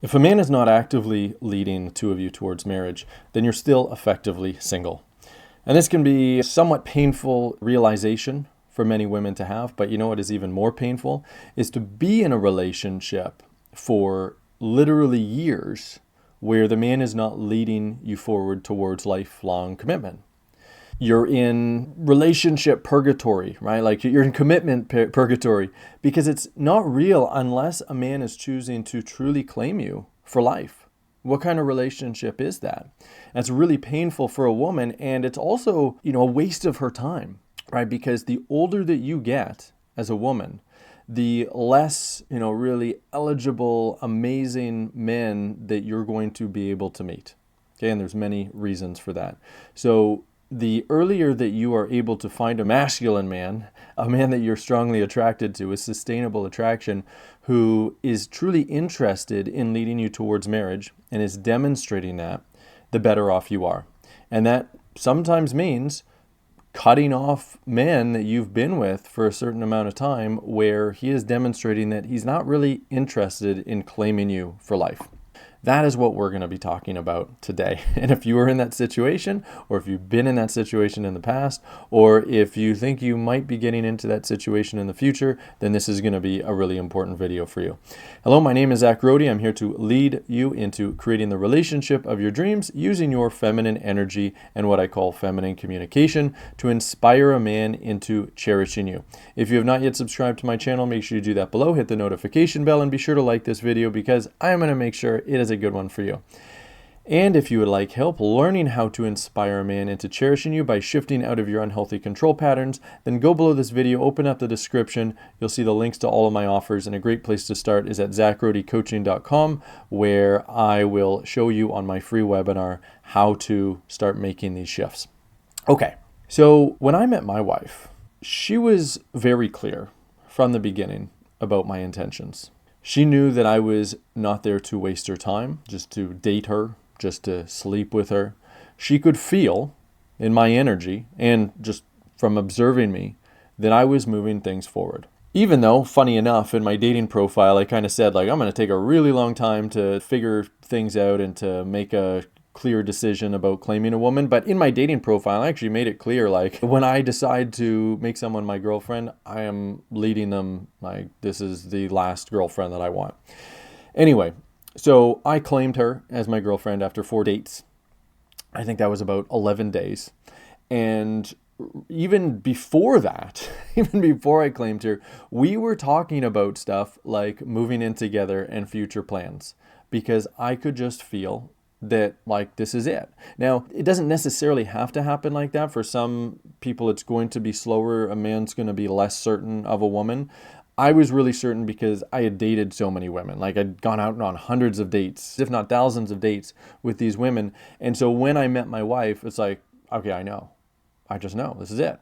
If a man is not actively leading the two of you towards marriage, then you're still effectively single. And this can be a somewhat painful realization for many women to have, but you know what is even more painful is to be in a relationship for literally years where the man is not leading you forward towards lifelong commitment. You're in relationship purgatory, right? Like you're in commitment purgatory because it's not real unless a man is choosing to truly claim you for life. What kind of relationship is that? And it's really painful for a woman, and it's also, a waste of her time, right? Because the older that you get as a woman, the less, really eligible, amazing men that you're going to be able to meet. Okay, and there's many reasons for that. So the earlier that you are able to find a masculine man, a man that you're strongly attracted to, a sustainable attraction, who is truly interested in leading you towards marriage and is demonstrating that, the better off you are. And that sometimes means cutting off men that you've been with for a certain amount of time where he is demonstrating that he's not really interested in claiming you for life. That is what we're going to be talking about today. And if you are in that situation, or if you've been in that situation in the past, or if you think you might be getting into that situation in the future, then this is going to be a really important video for you. Hello, my name is Zach Rohde. I'm here to lead you into creating the relationship of your dreams using your feminine energy and what I call feminine communication to inspire a man into cherishing you. If you have not yet subscribed to my channel, make sure you do that below. Hit the notification bell and be sure to like this video because I'm going to make sure it is a good one for you. And if you would like help learning how to inspire a man into cherishing you by shifting out of your unhealthy control patterns, then go below this video, open up the description. You'll see the links to all of my offers, and a great place to start is at zachrohdecoaching.com, where I will show you on my free webinar how to start making these shifts. Okay, so when I met my wife, she was very clear from the beginning about my intentions. She knew that I was not there to waste her time, just to date her, just to sleep with her. She could feel in my energy and just from observing me that I was moving things forward. Even though, funny enough, in my dating profile, I kind of said, I'm going to take a really long time to figure things out and to make a clear decision about claiming a woman. But in my dating profile, I actually made it clear, when I decide to make someone my girlfriend, I am leading them this is the last girlfriend that I want. Anyway, so I claimed her as my girlfriend after 4 dates. I think that was about 11 days. And even before that, even before I claimed her, we were talking about stuff like moving in together and future plans, because I could just feel that this is it. Now, it doesn't necessarily have to happen like that. For some people, it's going to be slower. A man's going to be less certain of a woman. I was really certain because I had dated so many women. I'd gone out on hundreds of dates, if not thousands of dates with these women. And so when I met my wife, it's okay, I know. I just know this is it.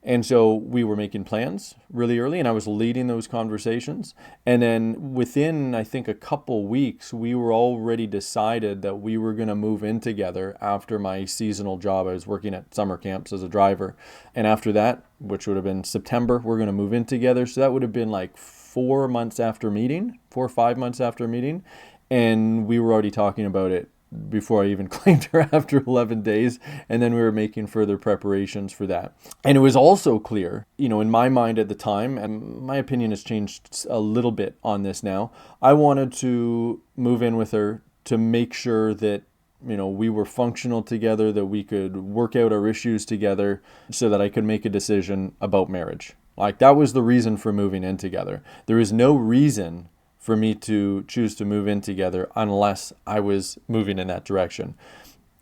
And so we were making plans really early, and I was leading those conversations. And then within, I think, a couple weeks, we were already decided that we were going to move in together after my seasonal job. I was working at summer camps as a driver. And after that, which would have been September, we're going to move in together. So that would have been 4 months after meeting, 4 or 5 months after meeting. And we were already talking about it before I even claimed her after 11 days. And then we were making further preparations for that. And it was also clear, in my mind at the time, and my opinion has changed a little bit on this now, I wanted to move in with her to make sure that, we were functional together, that we could work out our issues together so that I could make a decision about marriage. That was the reason for moving in together. There is no reason for me to choose to move in together unless I was moving in that direction.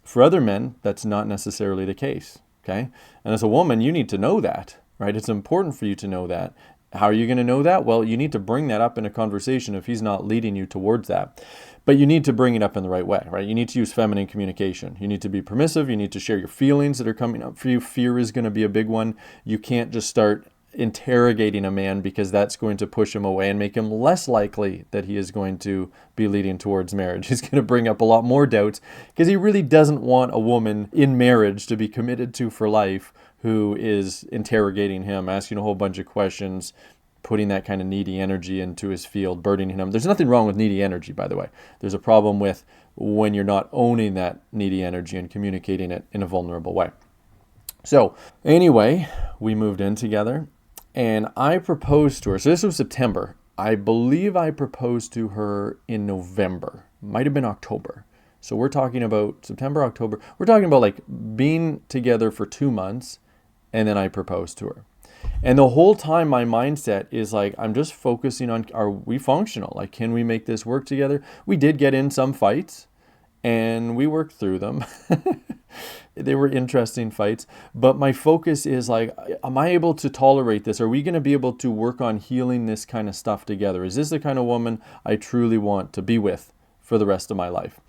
For other men, that's not necessarily the case, okay? And as a woman, you need to know that, right? It's important for you to know that. How are you going to know that? Well, you need to bring that up in a conversation if he's not leading you towards that. But you need to bring it up in the right way, right? You need to use feminine communication. You need to be permissive. You need to share your feelings that are coming up for you. Fear is going to be a big one. You can't just start interrogating a man because that's going to push him away and make him less likely that he is going to be leading towards marriage. He's going to bring up a lot more doubts because he really doesn't want a woman in marriage to be committed to for life who is interrogating him, asking a whole bunch of questions, putting that kind of needy energy into his field, burdening him. There's nothing wrong with needy energy, by the way. There's a problem with when you're not owning that needy energy and communicating it in a vulnerable way. So anyway, we moved in together and I proposed to her. So this was September. I believe I proposed to her in November. Might have been October. So we're talking about September, October. We're talking about like being together for 2 months and then I proposed to her. And the whole time my mindset is like, I'm just focusing on, are we functional? Like, can we make this work together? We did get in some fights and we worked through them. They were interesting fights, but my focus is like, am I able to tolerate this? Are we going to be able to work on healing this kind of stuff together? Is this the kind of woman I truly want to be with for the rest of my life?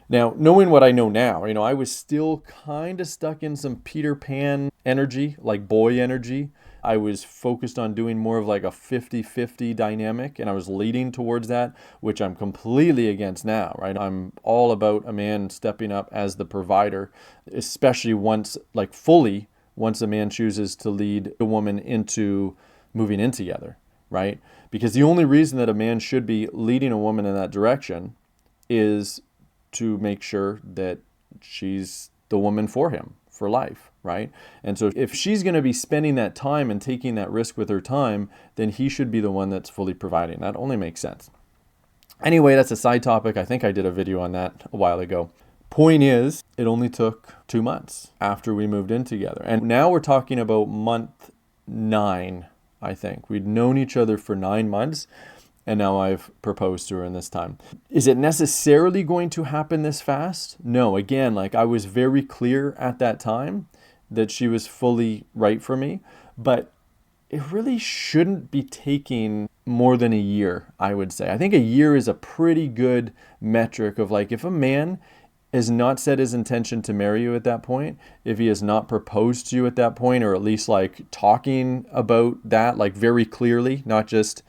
Now, knowing what I know now, I was still kind of stuck in some Peter Pan energy, like boy energy. I was focused on doing more of like a 50-50 dynamic, and I was leading towards that, which I'm completely against now, right? I'm all about a man stepping up as the provider, especially once a man chooses to lead a woman into moving in together, right? Because the only reason that a man should be leading a woman in that direction is to make sure that she's the woman for him for life, right? And so if she's going to be spending that time and taking that risk with her time, then he should be the one that's fully providing. That only makes sense. Anyway, that's a side topic. I think I did a video on that a while ago. Point is, it only took 2 months after we moved in together. And now we're talking about month 9, I think. We'd known each other for 9 months. And now I've proposed to her in this time. Is it necessarily going to happen this fast? No. Again, like I was very clear at that time that she was fully right for me. But it really shouldn't be taking more than a year, I would say. I think a year is a pretty good metric of like, if a man has not set his intention to marry you at that point, if he has not proposed to you at that point, or at least like talking about that like very clearly, not just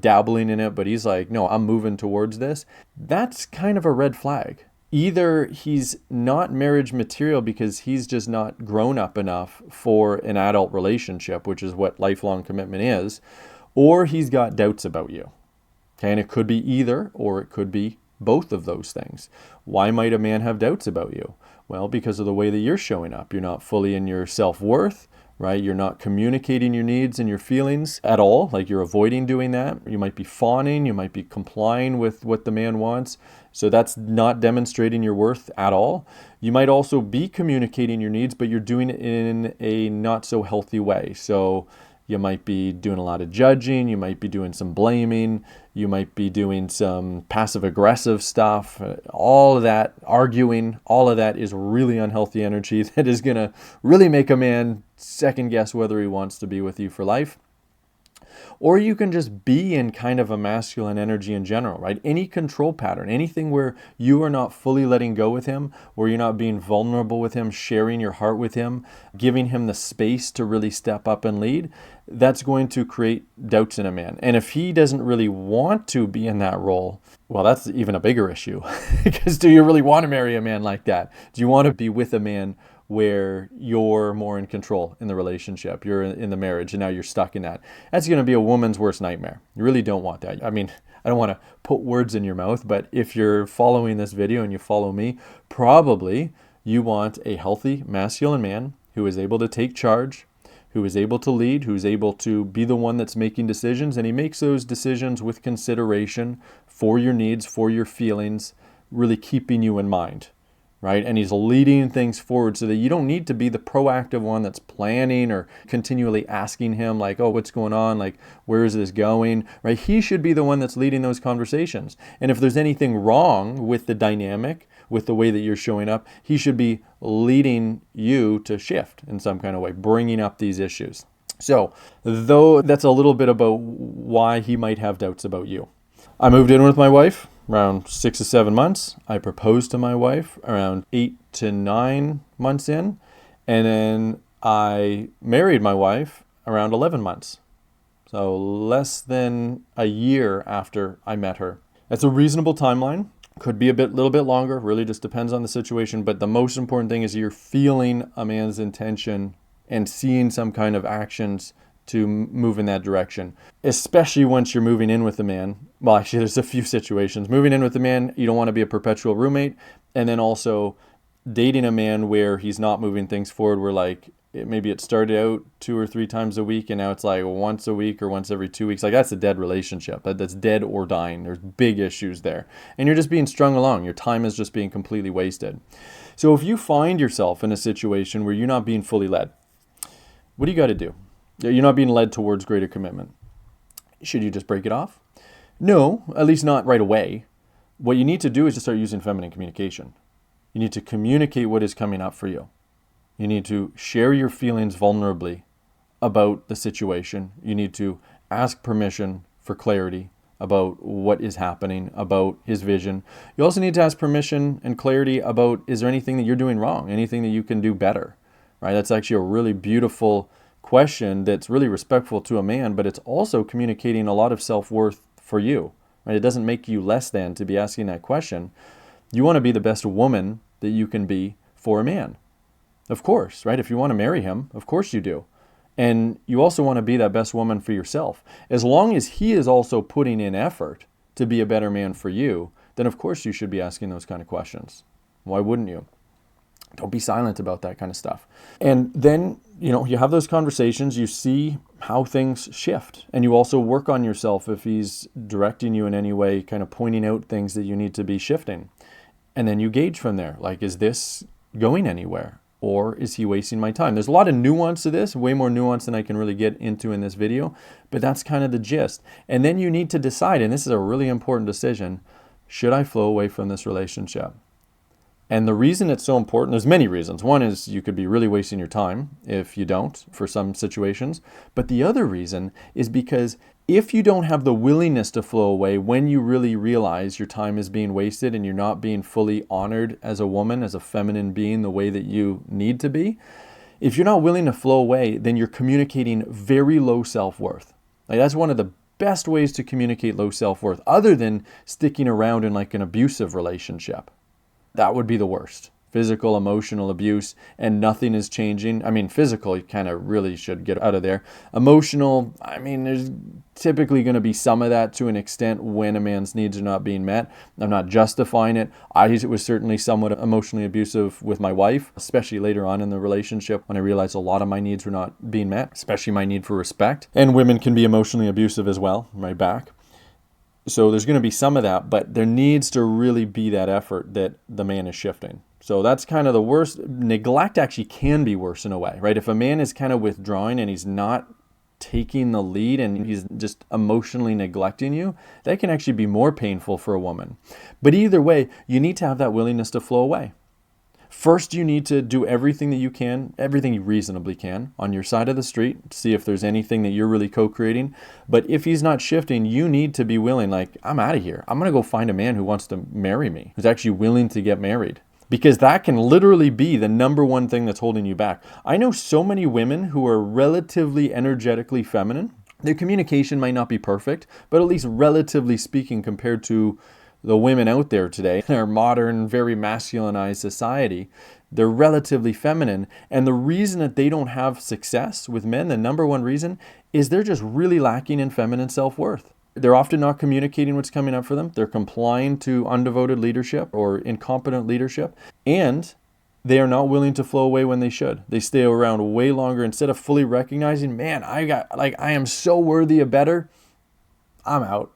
dabbling in it, but he's like, no, I'm moving towards this. That's kind of a red flag. Either he's not marriage material because he's just not grown up enough for an adult relationship, which is what lifelong commitment is, or he's got doubts about you. Okay, and it could be either, or it could be both of those things. Why might a man have doubts about you? Well, because of the way that you're showing up. You're not fully in your self-worth, right? You're not communicating your needs and your feelings at all. Like you're avoiding doing that. You might be fawning. You might be complying with what the man wants. So that's not demonstrating your worth at all. You might also be communicating your needs, but you're doing it in a not so healthy way. So you might be doing a lot of judging. You might be doing some blaming. You might be doing some passive aggressive stuff. All of that, arguing, all of that is really unhealthy energy that is going to really make a man second guess whether he wants to be with you for life. Or you can just be in kind of a masculine energy in general, right? Any control pattern, anything where you are not fully letting go with him, where you're not being vulnerable with him, sharing your heart with him, giving him the space to really step up and lead, that's going to create doubts in a man. And if he doesn't really want to be in that role, well, that's even a bigger issue. Because do you really want to marry a man like that? Do you want to be with a man where you're more in control in the relationship, you're in the marriage, and now you're stuck in that? That's going to be a woman's worst nightmare. You really don't want that. I mean, I don't want to put words in your mouth, but if you're following this video and you follow me, probably you want a healthy masculine man who is able to take charge, who is able to lead, who's able to be the one that's making decisions, and he makes those decisions with consideration for your needs, for your feelings, really keeping you in mind. Right? And he's leading things forward so that you don't need to be the proactive one that's planning or continually asking him like, oh, what's going on? Like, where is this going? Right? He should be the one that's leading those conversations. And if there's anything wrong with the dynamic, with the way that you're showing up, he should be leading you to shift in some kind of way, bringing up these issues. So, though that's a little bit about why he might have doubts about you. I moved in with my wife around 6 to 7 months. I proposed to my wife around 8 to 9 months in. And then I married my wife around 11 months. So less than a year after I met her. That's a reasonable timeline. Could be little bit longer. Really just depends on the situation. But the most important thing is you're feeling a man's intention and seeing some kind of actions to move in that direction, especially once you're moving in with a man. Well, actually, there's a few situations. Moving in with a man, you don't want to be a perpetual roommate. And then also dating a man where he's not moving things forward, where like maybe it started out 2 or 3 times a week and now it's like once a week or once every 2 weeks. Like that's a dead relationship. That's dead or dying. There's big issues there. And you're just being strung along. Your time is just being completely wasted. So if you find yourself in a situation where you're not being fully led, what do you got to do? You're not being led towards greater commitment. Should you just break it off? No, at least not right away. What you need to do is to start using feminine communication. You need to communicate what is coming up for you. You need to share your feelings vulnerably about the situation. You need to ask permission for clarity about what is happening, about his vision. You also need to ask permission and clarity about, is there anything that you're doing wrong? Anything that you can do better, right? That's actually a really beautiful question that's really respectful to a man, but it's also communicating a lot of self-worth for you, right? It doesn't make you less than to be asking that question. You want to be the best woman that you can be for a man. Of course, right? If you want to marry him, of course you do. And you also want to be that best woman for yourself. As long as he is also putting in effort to be a better man for you, then of course you should be asking those kind of questions. Why wouldn't you? Don't be silent about that kind of stuff. And then, you have those conversations, you see how things shift, and you also work on yourself if he's directing you in any way, kind of pointing out things that you need to be shifting. And then you gauge from there, like, is this going anywhere? Or is he wasting my time? There's a lot of nuance to this, way more nuance than I can really get into in this video, but that's kind of the gist. And then you need to decide, and this is a really important decision, should I flow away from this relationship? And the reason it's so important, there's many reasons. One is you could be really wasting your time if you don't for some situations. But the other reason is because if you don't have the willingness to flow away when you really realize your time is being wasted and you're not being fully honored as a woman, as a feminine being the way that you need to be, if you're not willing to flow away, then you're communicating very low self-worth. Like that's one of the best ways to communicate low self-worth, other than sticking around in like an abusive relationship. That would be the worst. Physical, emotional abuse, and nothing is changing. I mean, physical, you kind of really should get out of there. Emotional, I mean, there's typically going to be some of that to an extent when a man's needs are not being met. I'm not justifying it. I was certainly somewhat emotionally abusive with my wife, especially later on in the relationship when I realized a lot of my needs were not being met, especially my need for respect. And women can be emotionally abusive as well, right back. So there's going to be some of that, but there needs to really be that effort that the man is shifting. So that's kind of the worst. Neglect actually can be worse in a way, right? If a man is kind of withdrawing and he's not taking the lead and he's just emotionally neglecting you, that can actually be more painful for a woman. But either way, you need to have that willingness to flow away. First, you need to do everything that you can, everything you reasonably can on your side of the street, see if there's anything that you're really co-creating. But if he's not shifting, you need to be willing, like, I'm out of here. I'm going to go find a man who wants to marry me, who's actually willing to get married. Because that can literally be the number one thing that's holding you back. I know so many women who are relatively energetically feminine. Their communication might not be perfect, but at least relatively speaking compared to the women out there today in our modern, very masculinized society, they're relatively feminine. And the reason that they don't have success with men, the number one reason, is they're just really lacking in feminine self-worth. They're often not communicating what's coming up for them. They're complying to undevoted leadership or incompetent leadership. And they are not willing to flow away when they should. They stay around way longer instead of fully recognizing, man, I am so worthy of better. I'm out.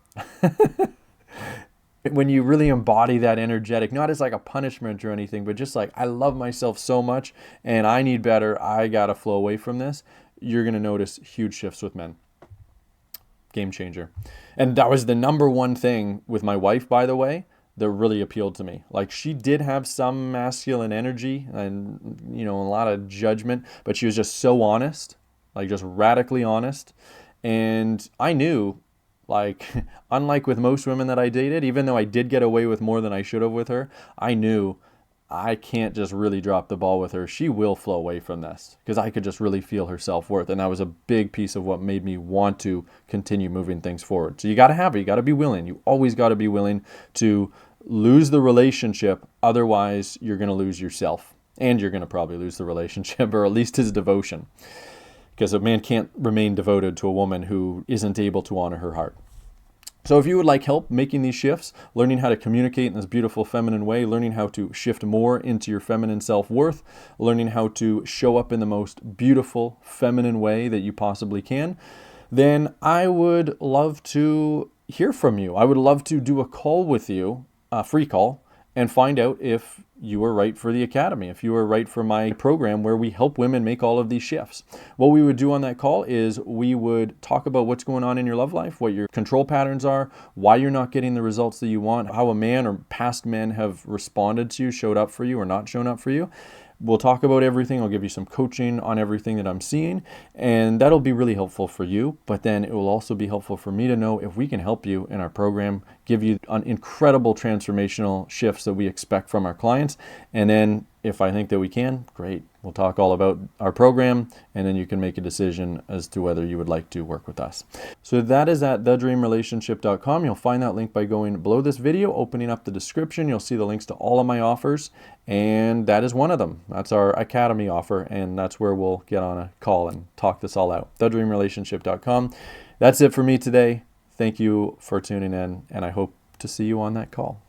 When you really embody that energetic, not as like a punishment or anything, but just like, I love myself so much and I need better, I gotta flow away from this, you're gonna notice huge shifts with men. Game changer. And that was the number one thing with my wife, by the way, that really appealed to me. Like, she did have some masculine energy and, a lot of judgment, but she was just so honest, like just radically honest. And I knew, like, unlike with most women that I dated, even though I did get away with more than I should have with her, I knew I can't just really drop the ball with her. She will flow away from this because I could just really feel her self-worth. And that was a big piece of what made me want to continue moving things forward. So you got to have it. You got to be willing. You always got to be willing to lose the relationship. Otherwise, you're going to lose yourself. And you're going to probably lose the relationship, or at least his devotion. because a man can't remain devoted to a woman who isn't able to honor her heart. So if you would like help making these shifts, learning how to communicate in this beautiful feminine way, learning how to shift more into your feminine self-worth, learning how to show up in the most beautiful feminine way that you possibly can, then I would love to hear from you. I would love to do a call with you, a free call, and find out if you are right for the academy, if you are right for my program where we help women make all of these shifts. What we would do on that call is we would talk about what's going on in your love life, what your control patterns are, why you're not getting the results that you want, how a man or past men have responded to you, showed up for you or not shown up for you. We'll talk about everything. I'll give you some coaching on everything that I'm seeing, and that'll be really helpful for you. But then it will also be helpful for me to know if we can help you in our program, give you incredible transformational shifts that we expect from our clients. And then if I think that we can, great. We'll talk all about our program, and then you can make a decision as to whether you would like to work with us. So that is at thedreamrelationship.com. You'll find that link by going below this video, opening up the description. You'll see the links to all of my offers, and that is one of them. That's our academy offer, and that's where we'll get on a call and talk this all out. thedreamrelationship.com. That's it for me today. Thank you for tuning in, and I hope to see you on that call.